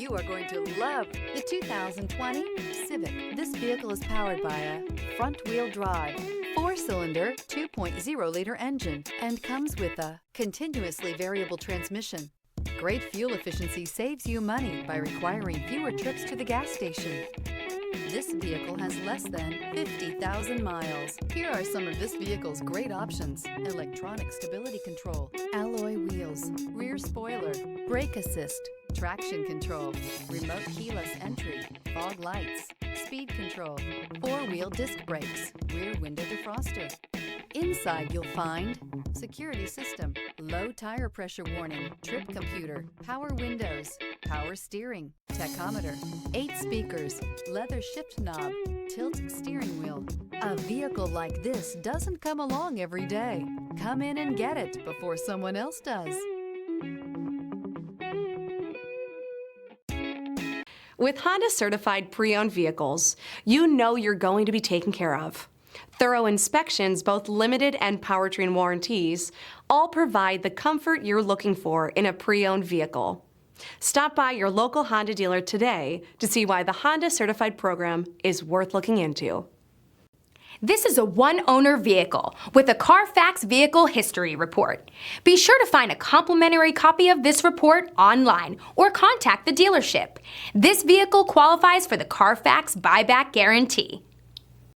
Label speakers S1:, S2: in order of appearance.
S1: You are going to love the 2020 Civic. This vehicle is powered by a front-wheel drive, 4-cylinder, 2.0-liter engine, and comes with a continuously variable transmission. Great fuel efficiency saves you money by requiring fewer trips to the gas station. This vehicle has less than 50,000 miles. Here are some of this vehicle's great options: electronic stability control, alloy wheels, rear spoiler, brake assist, traction control, remote keyless entry, fog lights, speed control, 4-wheel disc brakes, rear window defroster. Inside you'll find security system, low tire pressure warning, trip computer, power windows, power steering, tachometer, 8 speakers, leather shift knob, tilt steering wheel. A vehicle like this doesn't come along every day. Come in and get it before someone else does.
S2: With Honda certified pre-owned vehicles, you know you're going to be taken care of. Thorough inspections, both limited and powertrain warranties, all provide the comfort you're looking for in a pre-owned vehicle. Stop by your local Honda dealer today to see why the Honda certified program is worth looking into.
S3: This is a one-owner vehicle with a Carfax Vehicle History Report. Be sure to find a complimentary copy of this report online or contact the dealership. This vehicle qualifies for the Carfax Buyback Guarantee.